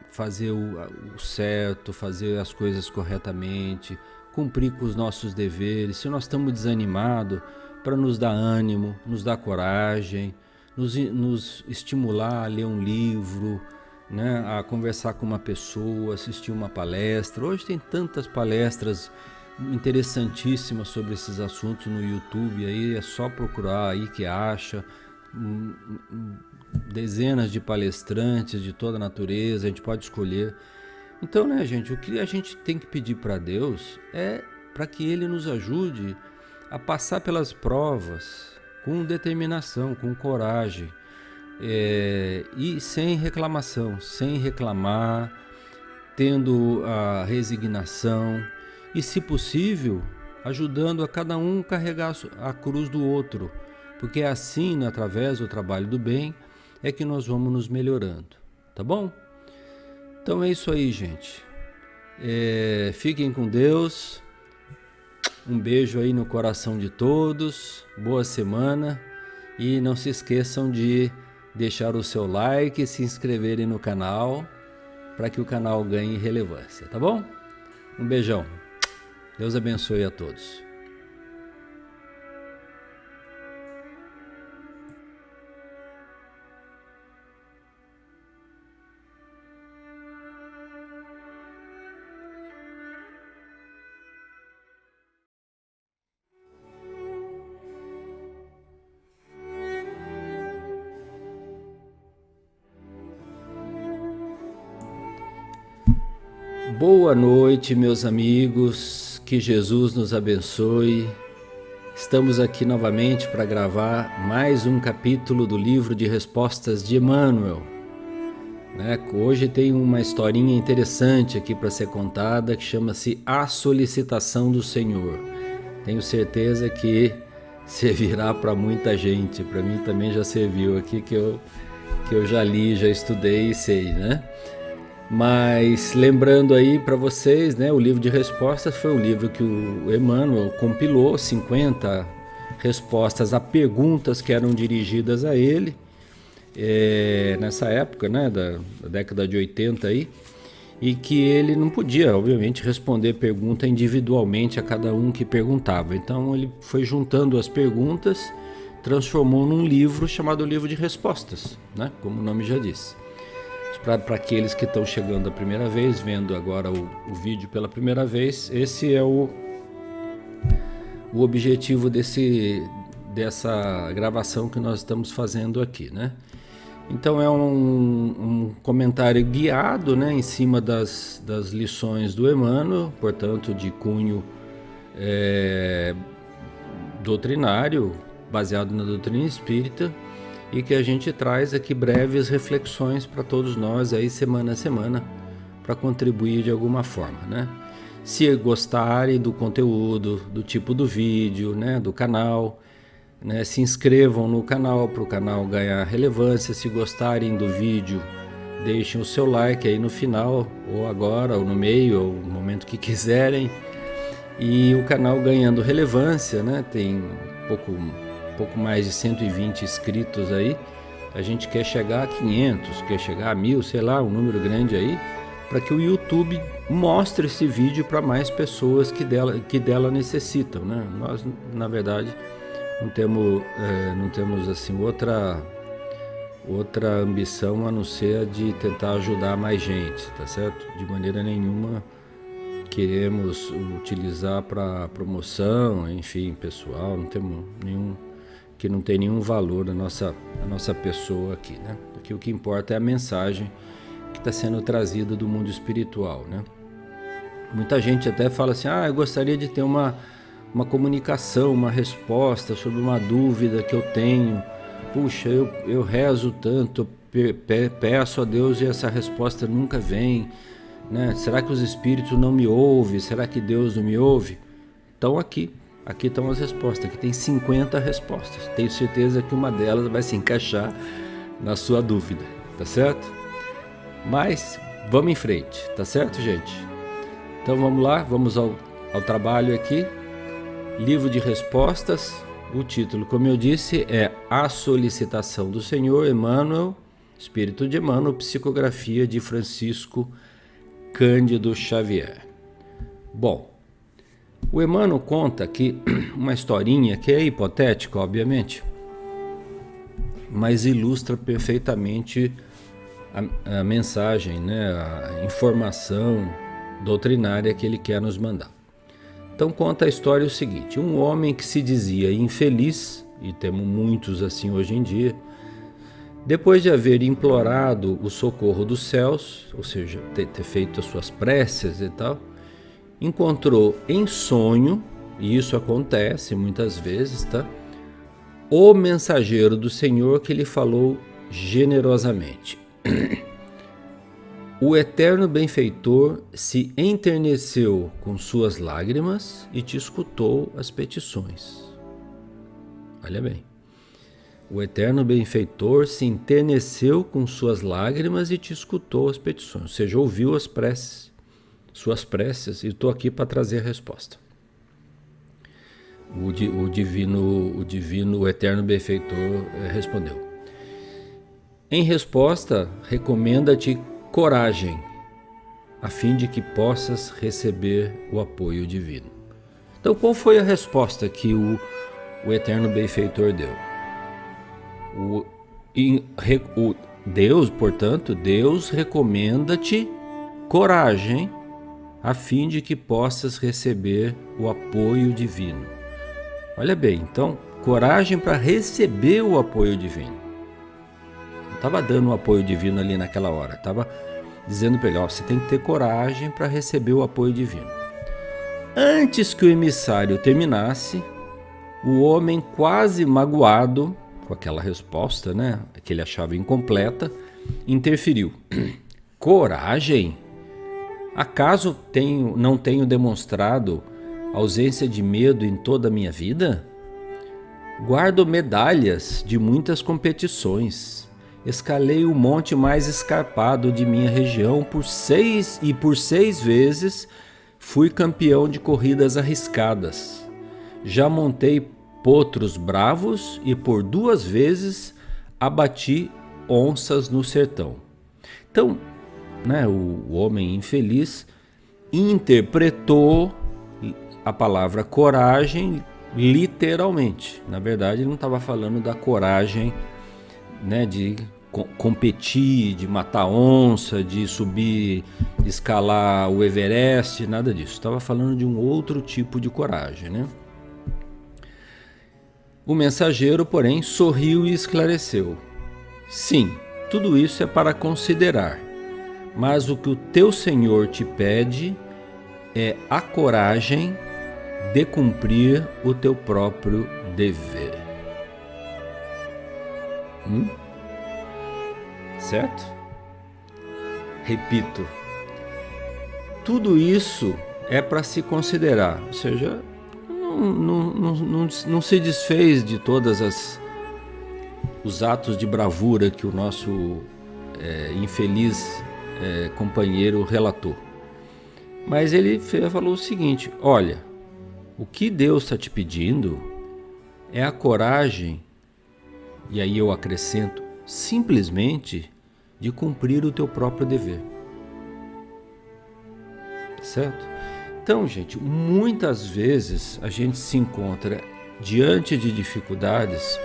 fazer o certo, fazer as coisas corretamente, cumprir com os nossos deveres. Se nós estamos desanimados, para nos dar ânimo, nos dar coragem, nos estimular a ler um livro, né? A conversar com uma pessoa, assistir uma palestra. Hoje tem tantas palestras interessantíssimas sobre esses assuntos no YouTube, aí é só procurar aí que acha dezenas de palestrantes de toda a natureza, a gente pode escolher. Então, né, gente, o que a gente tem que pedir para Deus é para que Ele nos ajude a passar pelas provas com determinação, com coragem, e sem reclamação, sem reclamar, tendo a resignação e, se possível, ajudando a cada um carregar a cruz do outro, porque é assim, através do trabalho do bem, é que nós vamos nos melhorando, tá bom? Então é isso aí, gente. Fiquem com Deus. Um beijo aí no coração de todos. Boa semana. E não se esqueçam de deixar o seu like e se inscreverem no canal para que o canal ganhe relevância, tá bom? Um beijão. Deus abençoe a todos. Boa noite, meus amigos, que Jesus nos abençoe. Estamos aqui novamente para gravar mais um capítulo do livro de respostas de Emmanuel. Hoje tem uma historinha interessante aqui para ser contada que chama-se A Solicitação do Senhor. Tenho certeza que servirá para muita gente, para mim também já serviu aqui, que eu já li, já estudei e sei, né? Mas lembrando aí para vocês, né, o livro de respostas foi o livro que o Emmanuel compilou, 50 respostas a perguntas que eram dirigidas a ele, nessa época, né, da década de 80 aí, e que ele não podia, obviamente, responder pergunta individualmente a cada um que perguntava. Então ele foi juntando as perguntas, transformou num livro chamado Livro de Respostas, né, como o nome já diz. Para aqueles que estão chegando a primeira vez, vendo agora o vídeo pela primeira vez, esse é o o objetivo dessa gravação que nós estamos fazendo aqui, né? Então é um comentário guiado, né, em cima das lições do Emmanuel, portanto de cunho doutrinário, baseado na doutrina espírita, e que a gente traz aqui breves reflexões para todos nós aí semana a semana, para contribuir de alguma forma, né? Se gostarem do conteúdo, do tipo do vídeo, né, do canal, né, se inscrevam no canal para o canal ganhar relevância. Se gostarem do vídeo, deixem o seu like aí no final, ou agora, ou no meio, ou no momento que quiserem. E o canal ganhando relevância, né, tem pouco mais de 120 inscritos aí. A gente quer chegar a 500, quer chegar a 1000, sei lá, um número grande aí, para que o YouTube mostre esse vídeo para mais pessoas que dela necessitam, né? Nós, na verdade, não temos assim outra ambição a não ser a de tentar ajudar mais gente, tá certo? De maneira nenhuma queremos utilizar para promoção, enfim, pessoal, não temos nenhum que não tem nenhum valor a nossa pessoa aqui, né? Aqui o que importa é a mensagem que está sendo trazida do mundo espiritual, né? Muita gente até fala assim, eu gostaria de ter uma comunicação, uma resposta sobre uma dúvida que eu tenho. Puxa, eu rezo tanto, peço a Deus e essa resposta nunca vem, né? Será que os espíritos não me ouvem? Será que Deus não me ouve? Então aqui estão as respostas, aqui tem 50 respostas. Tenho certeza que uma delas vai se encaixar na sua dúvida, tá certo? Mas vamos em frente, tá certo, gente? Então vamos lá, vamos ao trabalho aqui. Livro de respostas. O título, como eu disse, é A Solicitação do Senhor, Emmanuel, Espírito de Emmanuel, psicografia de Francisco Cândido Xavier. Bom, o Emmanuel conta aqui uma historinha que é hipotética, obviamente, mas ilustra perfeitamente a mensagem, né, a informação doutrinária que ele quer nos mandar. Então conta a história o seguinte: um homem que se dizia infeliz, e temos muitos assim hoje em dia, depois de haver implorado o socorro dos céus, ou seja, ter feito as suas preces e tal, encontrou em sonho, e isso acontece muitas vezes, tá? O mensageiro do Senhor que lhe falou generosamente. O eterno benfeitor se enterneceu com suas lágrimas e te escutou as petições. Olha bem. O eterno benfeitor se enterneceu com suas lágrimas e te escutou as petições. Ou seja, ouviu as preces, suas preces, e estou aqui para trazer a resposta. O divino, o eterno benfeitor respondeu. Em resposta, recomenda-te coragem, a fim de que possas receber o apoio divino. Então, qual foi a resposta que o eterno benfeitor deu? Deus recomenda-te coragem, a fim de que possas receber o apoio divino. Olha bem, então, coragem para receber o apoio divino. Não estava dando o apoio divino ali naquela hora, estava dizendo para ele, você tem que ter coragem para receber o apoio divino. Antes que o emissário terminasse, o homem, quase magoado com aquela resposta, né, que ele achava incompleta, interferiu. Coragem? Acaso não tenho demonstrado ausência de medo em toda a minha vida? Guardo medalhas de muitas competições. Escalei o monte mais escarpado de minha região por 6 vezes fui campeão de corridas arriscadas. Já montei potros bravos e por 2 vezes abati onças no sertão. Então, né, o homem infeliz interpretou a palavra coragem literalmente. Na verdade, ele não estava falando da coragem, né, de competir, de matar onça, de subir, escalar o Everest, nada disso. Estava falando de um outro tipo de coragem, né? O mensageiro, porém, sorriu e esclareceu: sim, tudo isso é para considerar, mas o que o teu senhor te pede é a coragem de cumprir o teu próprio dever. Certo? Repito, tudo isso é para se considerar, ou seja, não se desfez de todas os atos de bravura que o nosso infeliz companheiro relatou. Mas ele falou o seguinte: olha, o que Deus está te pedindo é a coragem, e aí eu acrescento, simplesmente de cumprir o teu próprio dever. Certo? Então, gente, muitas vezes a gente se encontra diante de dificuldades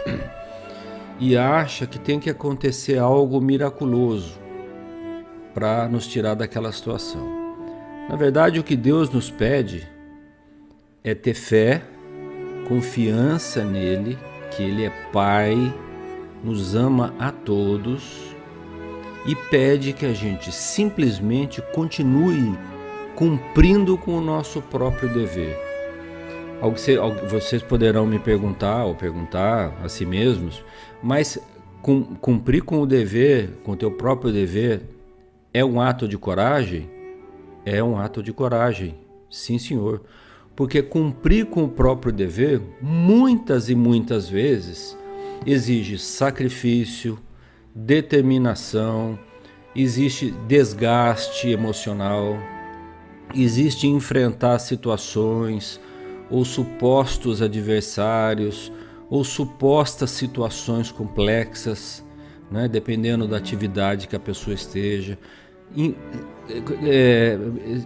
e acha que tem que acontecer algo miraculoso para nos tirar daquela situação. Na verdade, o que Deus nos pede é ter fé, confiança nele, que ele é Pai, nos ama a todos e pede que a gente simplesmente continue cumprindo com o nosso próprio dever. Vocês poderão me perguntar ou perguntar a si mesmos, mas cumprir com o dever, com o teu próprio dever, é um ato de coragem? É um ato de coragem, sim senhor. Porque cumprir com o próprio dever, muitas e muitas vezes, exige sacrifício, determinação, existe desgaste emocional, existe enfrentar situações ou supostos adversários ou supostas situações complexas, né, dependendo da atividade que a pessoa esteja.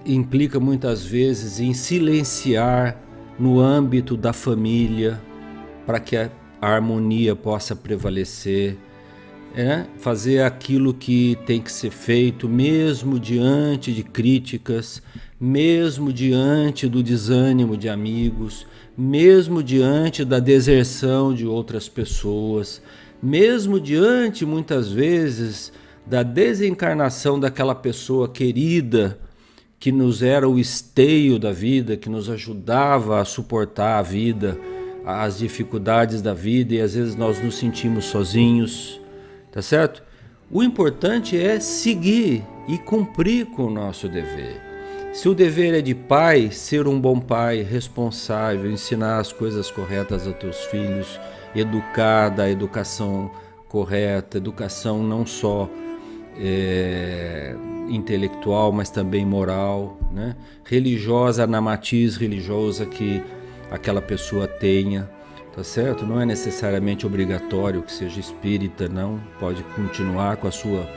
Implica muitas vezes em silenciar no âmbito da família para que a harmonia possa prevalecer, fazer aquilo que tem que ser feito mesmo diante de críticas, mesmo diante do desânimo de amigos, mesmo diante da deserção de outras pessoas, mesmo diante muitas vezes da desencarnação daquela pessoa querida que nos era o esteio da vida, que nos ajudava a suportar a vida, as dificuldades da vida, e às vezes nós nos sentimos sozinhos, tá certo? O importante é seguir e cumprir com o nosso dever. Se o dever é de pai, ser um bom pai, responsável, ensinar as coisas corretas aos teus filhos, educar, dar educação correta, educação não só intelectual, mas também moral, né? Religiosa, na matiz religiosa que aquela pessoa tenha, tá certo? Não é necessariamente obrigatório que seja espírita, não. Pode continuar com a sua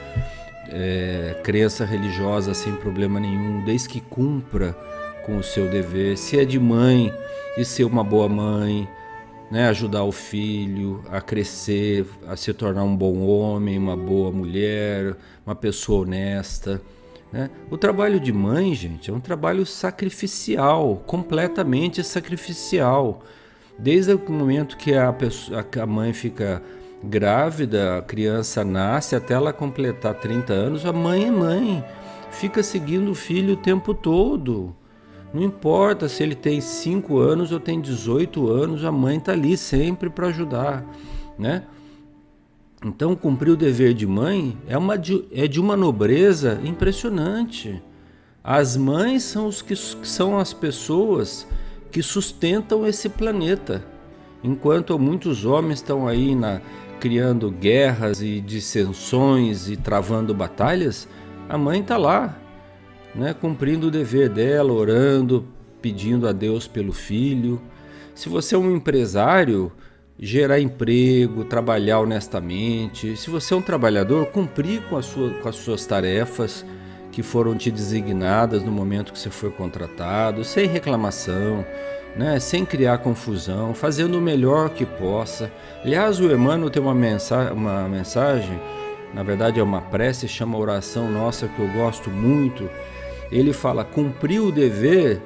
crença religiosa sem problema nenhum, desde que cumpra com o seu dever. Se é de mãe, de ser uma boa mãe, né, ajudar o filho a crescer, a se tornar um bom homem, uma boa mulher, uma pessoa honesta, né? O trabalho de mãe, gente, é um trabalho sacrificial, completamente sacrificial. Desde o momento que a mãe fica grávida, a criança nasce, até ela completar 30 anos, a mãe é mãe, fica seguindo o filho o tempo todo. Não importa se ele tem 5 anos ou tem 18 anos, a mãe está ali sempre para ajudar, né? Então, cumprir o dever de mãe é de uma nobreza impressionante. As mães são as pessoas que sustentam esse planeta. Enquanto muitos homens estão aí criando guerras e dissensões e travando batalhas, a mãe está lá, né, cumprindo o dever dela, orando, pedindo a Deus pelo filho. Se você é um empresário, gerar emprego, trabalhar honestamente. Se você é um trabalhador, cumprir com as suas tarefas que foram te designadas no momento que você foi contratado, sem reclamação, né, sem criar confusão, fazendo o melhor que possa. Aliás, o Emmanuel tem uma mensagem, na verdade é uma prece, chama Oração Nossa, que eu gosto muito. Ele fala: cumprir o dever,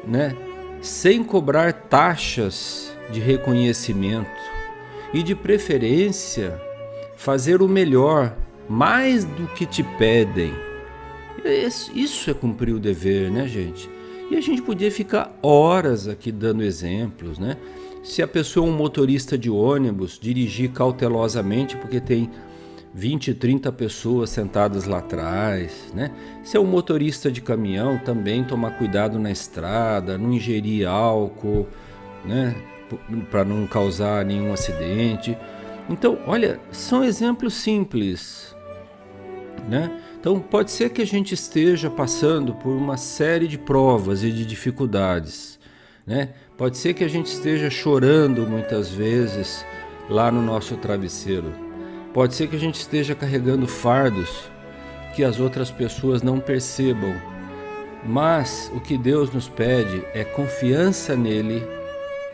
né, sem cobrar taxas de reconhecimento e, de preferência, fazer o melhor, mais do que te pedem. Isso é cumprir o dever, né, gente? E a gente podia ficar horas aqui dando exemplos, né? Se a pessoa é um motorista de ônibus, dirigir cautelosamente porque tem 20, 30 pessoas sentadas lá atrás, né? Se é um motorista de caminhão, também tomar cuidado na estrada, não ingerir álcool, né? Para não causar nenhum acidente. Então, olha, são exemplos simples, né? Então, pode ser que a gente esteja passando por uma série de provas e de dificuldades, né? Pode ser que a gente esteja chorando muitas vezes lá no nosso travesseiro. Pode ser que a gente esteja carregando fardos que as outras pessoas não percebam. Mas o que Deus nos pede é confiança nele,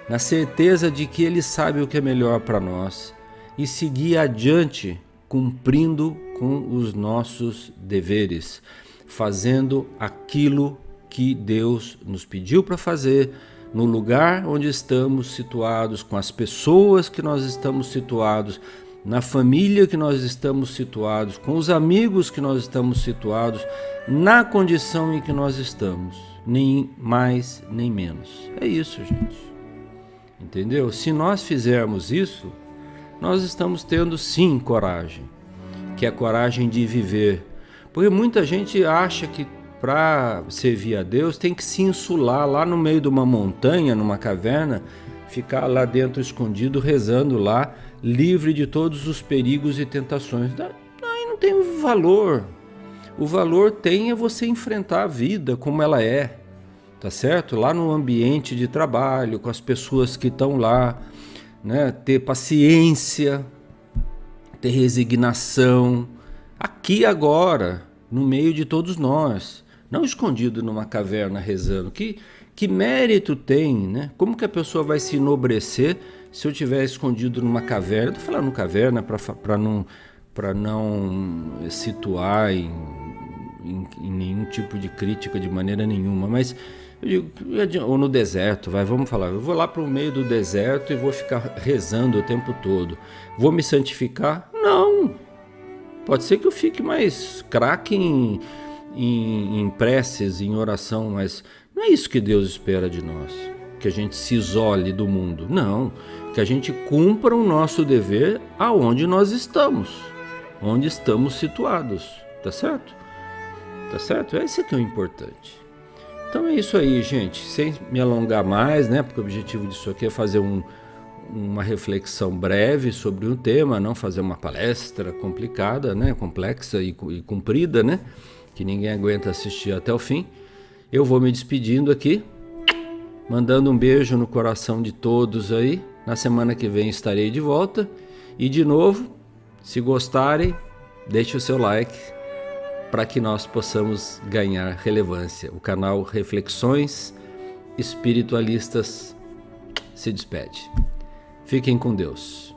na certeza de que Ele sabe o que é melhor para nós, e seguir adiante cumprindo com os nossos deveres, fazendo aquilo que Deus nos pediu para fazer, no lugar onde estamos situados, com as pessoas que nós estamos situados, na família que nós estamos situados, com os amigos que nós estamos situados, na condição em que nós estamos, nem mais nem menos. É isso, gente. Entendeu? Se nós fizermos isso, nós estamos tendo sim coragem, que é a coragem de viver. Porque muita gente acha que para servir a Deus tem que se insular lá no meio de uma montanha, numa caverna, ficar lá dentro escondido, rezando lá, livre de todos os perigos e tentações. Aí não tem valor. O valor tem é você enfrentar a vida como ela é, tá certo? Lá no ambiente de trabalho, com as pessoas que estão lá, né? Ter paciência, ter resignação, aqui agora, no meio de todos nós, não escondido numa caverna rezando. Que mérito tem, né? Como que a pessoa vai se enobrecer se eu estiver escondido numa caverna? Estou falando caverna para não situar em nenhum tipo de crítica de maneira nenhuma, mas eu digo, ou no deserto, vamos falar, eu vou lá para o meio do deserto e vou ficar rezando o tempo todo. Vou me santificar? Não. Pode ser que eu fique mais craque em preces, em oração, mas não é isso que Deus espera de nós, que a gente se isole do mundo. Não, que a gente cumpra o nosso dever aonde nós estamos, onde estamos situados, tá certo? Tá certo? Esse aqui é o importante. Então é isso aí, gente, sem me alongar mais, né? Porque o objetivo disso aqui é fazer uma reflexão breve sobre um tema, não fazer uma palestra complicada, né? Complexa e comprida, né? Que ninguém aguenta assistir até o fim. Eu vou me despedindo aqui, mandando um beijo no coração de todos aí. Na semana que vem estarei de volta. E de novo, se gostarem, deixe o seu like para que nós possamos ganhar relevância. O canal Reflexões Espiritualistas se despede. Fiquem com Deus.